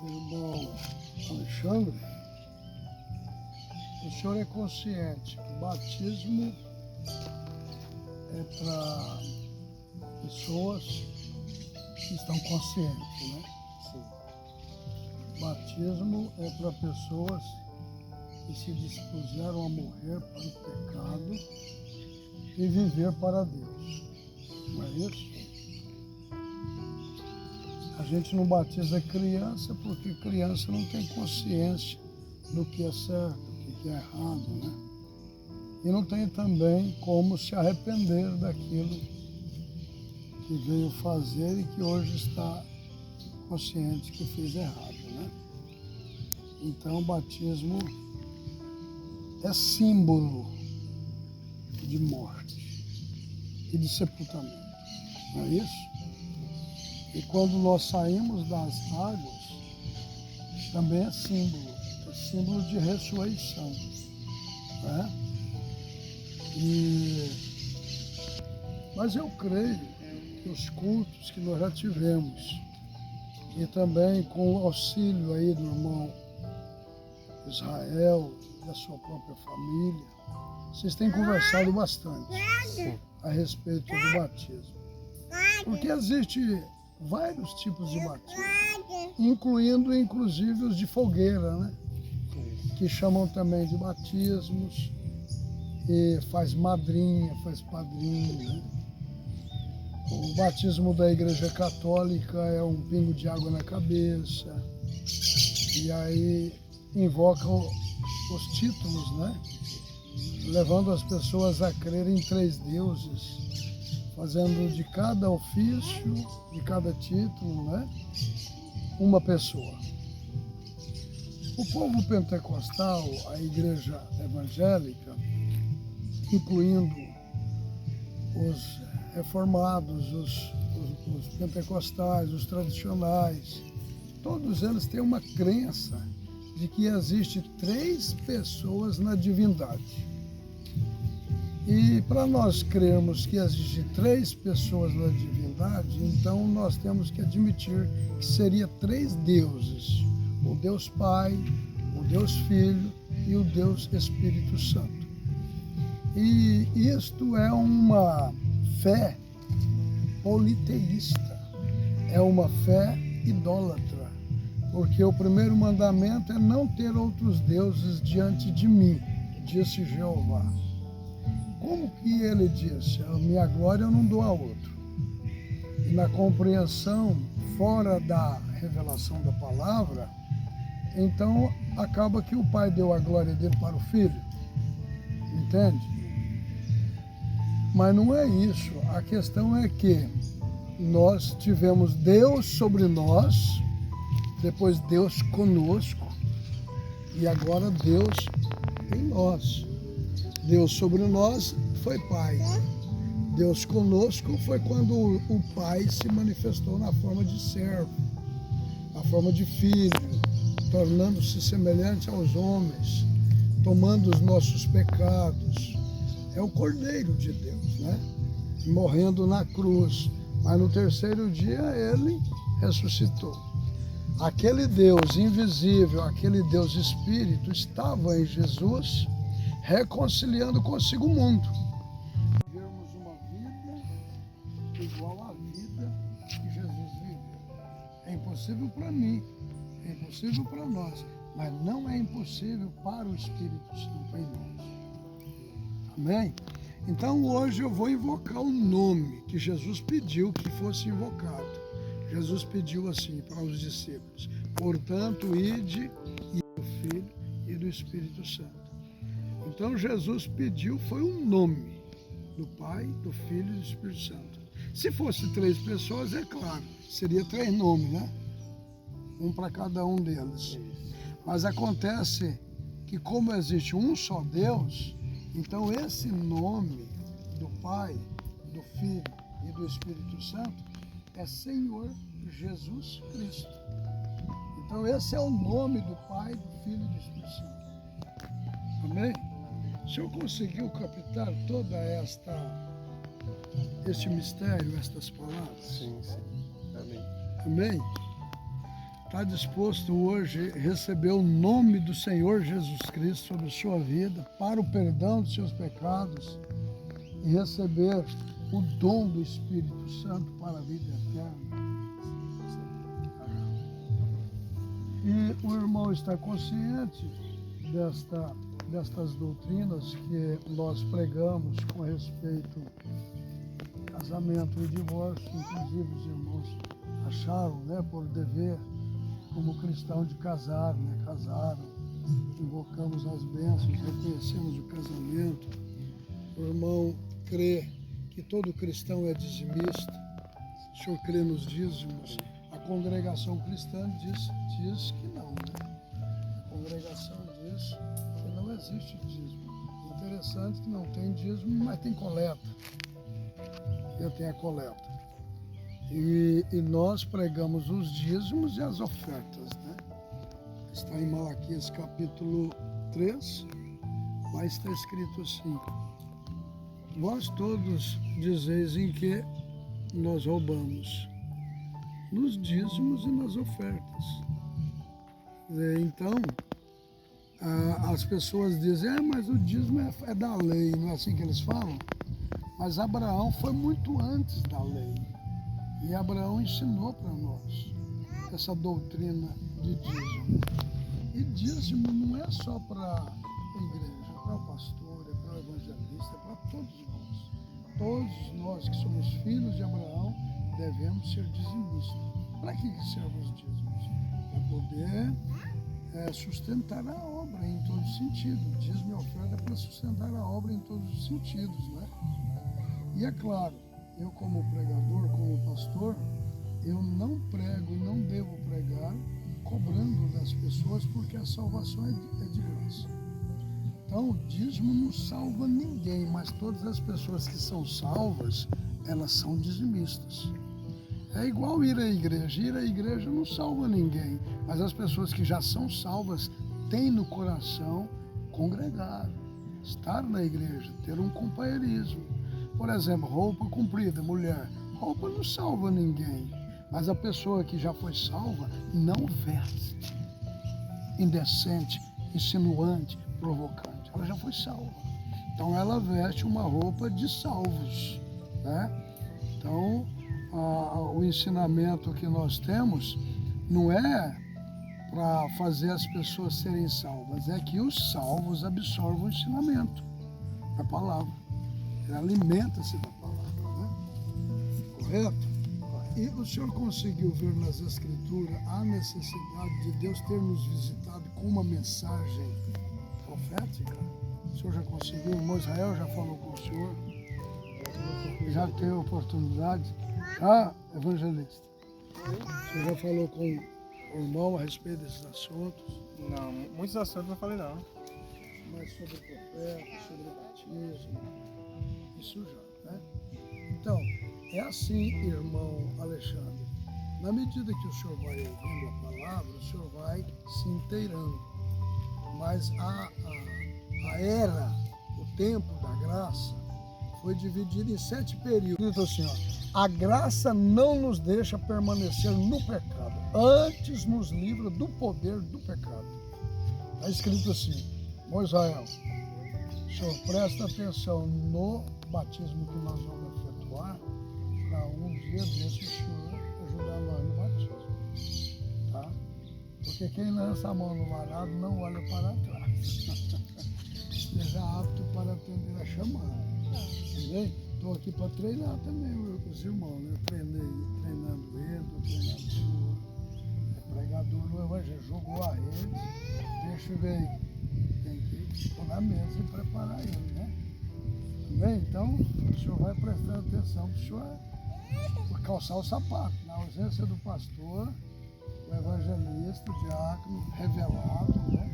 Irmão Alexandre, o senhor é consciente que o batismo é para pessoas que estão conscientes, né? Sim. Batismo é para pessoas que se dispuseram a morrer para o pecado e viver para Deus. Não é isso? A gente não batiza criança porque criança não tem consciência do que é certo, do que é errado, né? E não tem também como se arrepender daquilo que veio fazer e que hoje está consciente que fez errado, né? Então, o batismo é símbolo de morte e de sepultamento, não é isso? E quando nós saímos das águas, também é símbolo de ressurreição, né? Mas eu creio que os cultos que nós já tivemos, e também com o auxílio aí do irmão Israel, da sua própria família, vocês têm conversado bastante a respeito do batismo. Porque existe vários tipos de batismo, incluindo inclusive os de fogueira, né? Que chamam também de batismos, e faz madrinha, faz padrinho, né? O batismo da Igreja Católica é um pingo de água na cabeça, e aí invocam os títulos, né? Levando as pessoas a crerem em 3 deuses, fazendo de cada ofício, de cada título, né? Uma pessoa. O povo pentecostal, a igreja evangélica, incluindo os reformados, os pentecostais, os tradicionais, todos eles têm uma crença de que existe 3 pessoas na divindade. E para nós crermos que existem 3 pessoas na divindade, então nós temos que admitir que seria 3 deuses: o Deus Pai, o Deus Filho e o Deus Espírito Santo. E isto é uma fé politeísta, é uma fé idólatra, porque o primeiro mandamento é não ter outros deuses diante de mim, disse Jeová. Como que ele disse? A minha glória eu não dou a outro. E na compreensão fora da revelação da palavra, então acaba que o Pai deu a glória dele para o Filho. Entende? Mas não é isso. A questão é que nós tivemos Deus sobre nós, depois Deus conosco e agora Deus em nós. Deus sobre nós foi Pai. Deus conosco foi quando o Pai se manifestou na forma de servo, na forma de filho, tornando-se semelhante aos homens, tomando os nossos pecados. É o Cordeiro de Deus, né? Morrendo na cruz. Mas no 3º dia ele ressuscitou. Aquele Deus invisível, aquele Deus Espírito estava em Jesus, reconciliando consigo o mundo. Vivermos uma vida igual à vida que Jesus viveu. É impossível para mim, é impossível para nós, mas não é impossível para o Espírito Santo em nós. Amém? Então hoje eu vou invocar o nome que Jesus pediu que fosse invocado. Jesus pediu assim para os discípulos: portanto, ide, e do Filho e do Espírito Santo. Então Jesus pediu, foi um nome do Pai, do Filho e do Espírito Santo. Se fosse 3 pessoas, é claro, seria 3 nomes, né? Um para cada um deles. Mas acontece que como existe um só Deus, então esse nome do Pai, do Filho e do Espírito Santo é Senhor Jesus Cristo. Então esse é o nome do Pai, do Filho e do Espírito Santo. Amém? O senhor conseguiu captar toda este mistério, estas palavras? Sim, sim. Amém. Amém? Está disposto hoje a receber o nome do Senhor Jesus Cristo sobre sua vida, para o perdão dos seus pecados e receber o dom do Espírito Santo para a vida eterna? E o irmão está consciente destas doutrinas que nós pregamos com respeito ao casamento e divórcio. Inclusive os irmãos acharam, né, por dever como cristão de casar, né? Casaram, invocamos as bênçãos, reconhecemos o casamento. O irmão crê que todo cristão é dizimista. O senhor crê nos dízimos? A congregação cristã diz que não, né? A congregação diz que não existe dízimo. Interessante que não tem dízimo, mas tem coleta. Eu tenho a coleta. E nós pregamos os dízimos e as ofertas, né? Está em Malaquias capítulo 3, lá está escrito assim: vós todos dizeis em que nós roubamos, nos dízimos e nas ofertas. Então, as pessoas dizem, mas o dízimo é da lei, não é assim que eles falam? Mas Abraão foi muito antes da lei. E Abraão ensinou para nós essa doutrina de dízimo. E dízimo não é só para a igreja, para o pastor, é para o evangelista, é para todos nós. Todos nós que somos filhos de Abraão devemos ser dizimistas. Para que servem os dízimos? Para poder sustentar a obra em todos os sentidos. Dízimo e oferta é para sustentar a obra em todos os sentidos, né? E é claro, eu como pregador, como pastor, eu não prego e não devo pregar cobrando das pessoas, porque a salvação é de graça. Então o dízimo não salva ninguém, mas todas as pessoas que são salvas, elas são dizimistas. É igual ir à igreja. Ir à igreja não salva ninguém, mas as pessoas que já são salvas têm no coração congregar, estar na igreja, ter um companheirismo. Por exemplo, roupa comprida, mulher. Roupa não salva ninguém, mas a pessoa que já foi salva não veste indecente, insinuante, provocante. Ela já foi salva. Então ela veste uma roupa de salvos, né? Então o ensinamento que nós temos não é para fazer as pessoas serem salvas, é que os salvos absorvam o ensinamento da palavra. Ele alimenta-se da palavra, né? Correto? E o senhor conseguiu ver nas Escrituras a necessidade de Deus ter nos visitado com uma mensagem profética? O senhor já conseguiu? O irmão Israel já falou com o senhor? Já teve oportunidade? Evangelista? O senhor já falou com o irmão a respeito desses assuntos? Não, muitos assuntos não falei não. Mas sobre o profeta, sobre o batismo, isso já, né? Então, é assim, irmão Alexandre. Na medida que o senhor vai ouvindo a palavra, o senhor vai se inteirando. Mas a era, o tempo da graça, foi dividido em 7 períodos. Então, assim, a graça não nos deixa permanecer no pecado, antes nos livra do poder do pecado. Está escrito assim, Moisés, o senhor presta atenção no batismo que nós vamos efetuar, para um dia desse o senhor ajudar nós no batismo, tá? Porque quem lança a mão no arado não olha para trás. Esteja apto para atender a chamada. Entendeu? Estou aqui para treinar também os irmãos, né? Treinando ele, estou treinando o senhor. É pregador no evangelho, jogou a rede, deixa eu ver, tem que pôr na mesa e preparar ele, né? Bem, então, o senhor vai prestando atenção para o senhor calçar o sapato. Na ausência do pastor, o evangelista, o diácono, revelado, né?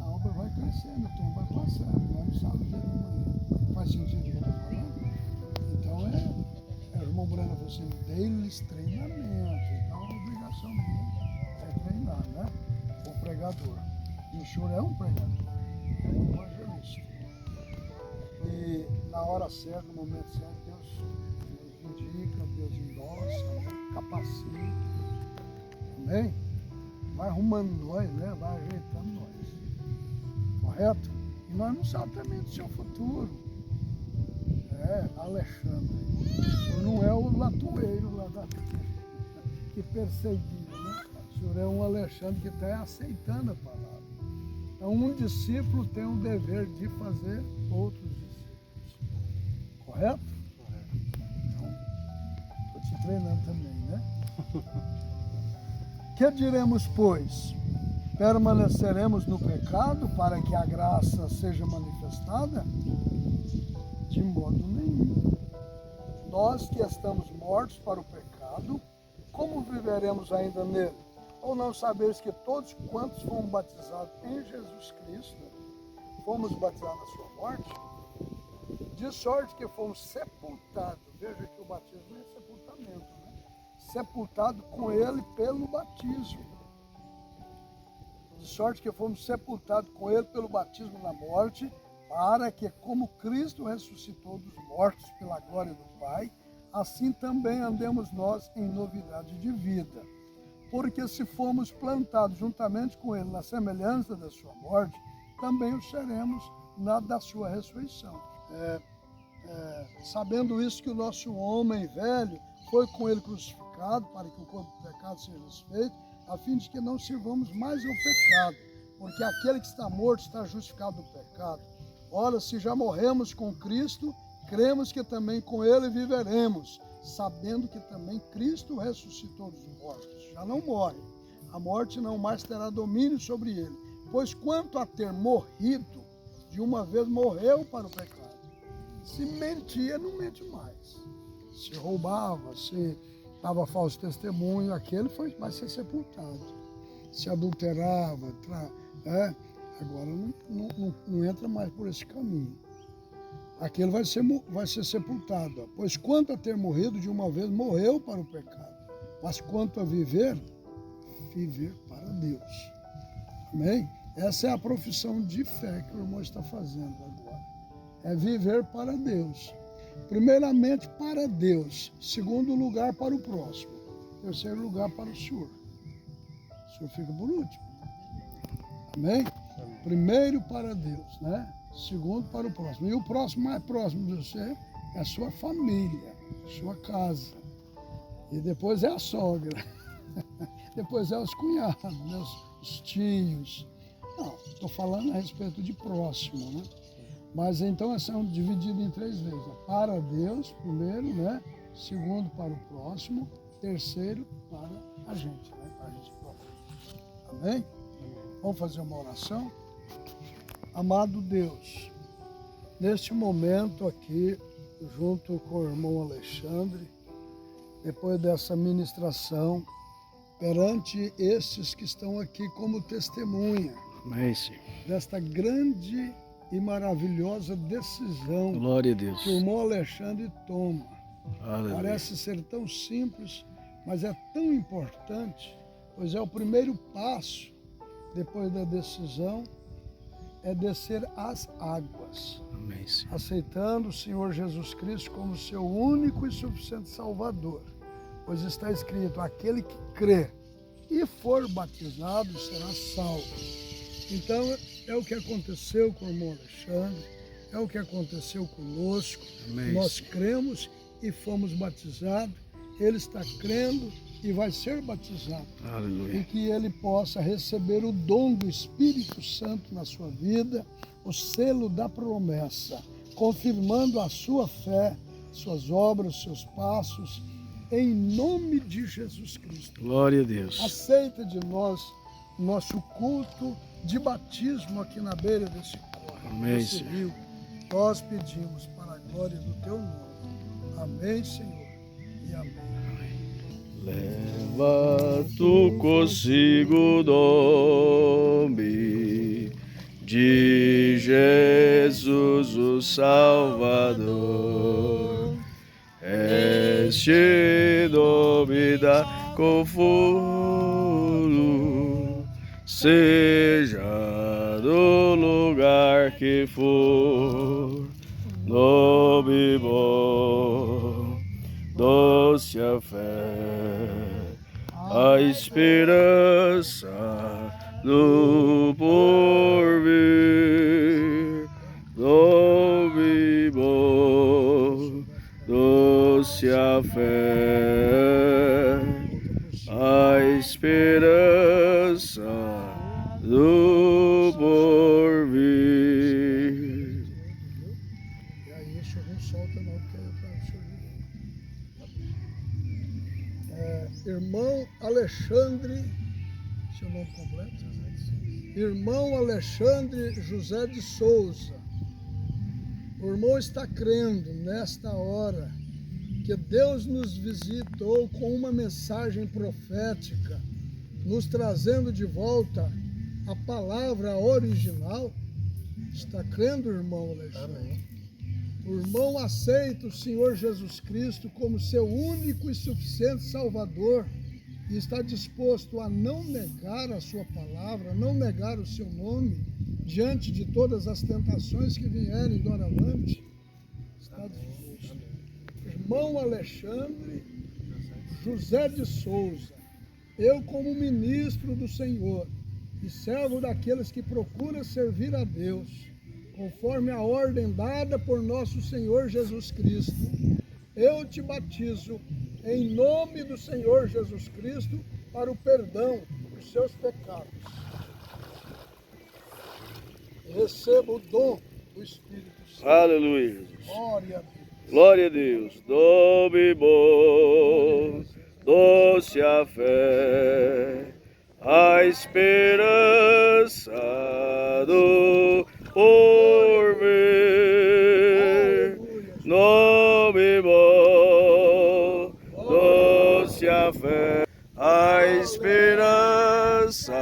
A obra vai crescendo, o tempo vai passando, nós não sabemos o dia da manhã. Faz sentido o que eu estou falando? Então, o irmão Breno falou assim, dei-lhes treinamento. Então, a obrigação minha é treinar, né? O pregador. E o senhor é um pregador, é um evangelista. E na hora certa, no momento certo, Deus indica, Deus endossa, né? Capacita. Amém? Vai arrumando nós, né? Vai ajeitando nós. Correto? E nós não sabemos também do seu futuro. Alexandre, o senhor não é o latoeiro lá que perseguia, né? O senhor é um Alexandre que está aceitando a palavra. Então, um discípulo tem um dever de fazer outros discípulos. Correto? Então, estou te treinando também, né? Que diremos, pois? Permaneceremos no pecado para que a graça seja manifestada? De modo nenhum. Nós que estamos mortos para o pecado, como viveremos ainda nele? Ou não sabeis que todos quantos fomos batizados em Jesus Cristo, fomos batizados na sua morte? De sorte que fomos sepultados. Veja que o batismo é sepultamento, né? Sepultado com ele pelo batismo. De sorte que fomos sepultados com ele pelo batismo na morte, para que, como Cristo ressuscitou dos mortos pela glória do Pai, assim também andemos nós em novidade de vida. Porque se formos plantados juntamente com ele na semelhança da sua morte, também o seremos na da sua ressurreição. Sabendo isso, que o nosso homem velho foi com ele crucificado, para que o corpo do pecado seja desfeito, a fim de que não sirvamos mais ao pecado, porque aquele que está morto está justificado do pecado. Ora, se já morremos com Cristo, cremos que também com ele viveremos, sabendo que também Cristo ressuscitou dos mortos. Já não morre. A morte não mais terá domínio sobre ele. Pois quanto a ter morrido, de uma vez morreu para o pecado. Se mentia, não mente mais. Se roubava, se dava falso testemunho, aquele vai ser sepultado. Se adulterava, agora não entra mais por esse caminho. Aquele vai ser sepultado. Pois quanto a ter morrido, de uma vez morreu para o pecado. Mas quanto a viver, viver para Deus. Amém? Essa é a profissão de fé que o irmão está fazendo agora. É viver para Deus. Primeiramente para Deus. Segundo lugar para o próximo. Terceiro lugar para o Senhor. O Senhor fica por último. Amém? Primeiro para Deus, né? Segundo para o próximo. E o próximo mais próximo de você é a sua família, sua casa. E depois é a sogra. Depois é os cunhados, né? Os tios. Não, estou falando a respeito de próximo, né? Mas então são divididos em três vezes. Para Deus, primeiro, né? Segundo para o próximo. Terceiro para a gente, né? Para a gente própria. Amém? Vamos fazer uma oração? Amado Deus, neste momento aqui, junto com o irmão Alexandre, depois dessa ministração, perante estes que estão aqui como testemunha, Amém, Senhor. desta grande e maravilhosa decisão Glória a Deus. que o irmão Alexandre toma. Aleluia. Parece ser tão simples, mas é tão importante, pois é o primeiro passo, depois da decisão, é descer às águas, Amém, Senhor. aceitando o Senhor Jesus Cristo como seu único e suficiente Salvador. Pois está escrito, aquele que crê e for batizado será salvo. Então, é o que aconteceu com o irmão Alexandre, é o que aconteceu conosco. Amém, Nós Senhor. cremos e fomos batizados, ele está crendo e vai ser batizado. E Aleluia. que ele possa receber o dom do Espírito Santo na sua vida, o selo da promessa, confirmando a sua fé, suas obras, seus passos, em nome de Jesus Cristo. Glória a Deus. Aceita de nós nosso culto de batismo aqui na beira desse córrego, Amém, desse Senhor. rio. Nós pedimos para a glória do teu nome. Amém, Senhor, e amém. Leva tu consigo o nome de Jesus o Salvador. Este nome dá conforto, seja no lugar que for, nome bom, doce a fé, a esperança do porvir, doce bom, doce a fé, a esperança do porvir. E aí, deixa eu não solta não, porque eu irmão Alexandre, seu nome completo? Irmão Alexandre José de Souza. O irmão está crendo nesta hora que Deus nos visitou com uma mensagem profética, nos trazendo de volta a palavra original. Está crendo, irmão Alexandre? Amém. O irmão aceita o Senhor Jesus Cristo como seu único e suficiente Salvador e está disposto a não negar a sua palavra, não negar o seu nome diante de todas as tentações que vierem doravante. Está disposto. Irmão Alexandre José de Souza, eu como ministro do Senhor e servo daqueles que procuram servir a Deus, conforme a ordem dada por nosso Senhor Jesus Cristo, eu te batizo em nome do Senhor Jesus Cristo para o perdão dos seus pecados. Receba o dom do Espírito Santo. Aleluia, Jesus. Glória a Deus. Glória a Deus. Doce bom, doce a fé, a esperança do porvir, nome bom, doce a fé, a esperança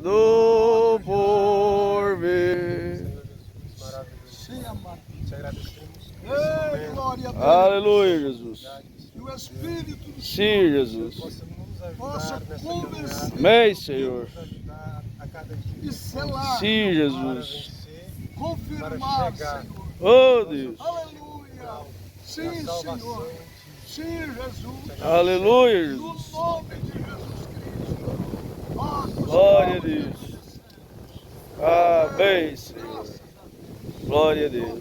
do porvir. Sim, amado. Te agradecemos. Ei, glória a Deus. Aleluia, Jesus. E o Espírito do Sim, Senhor Jesus. possa convencer Amém, Senhor. e selar, Sim, Jesus. confirmar, Senhor. Oh, Deus. Aleluia. Sim, Senhor. Sim, Jesus. Aleluia, No Jesus. nome de Jesus Cristo. Glória a Deus. Amém, Senhor. Glória a Deus.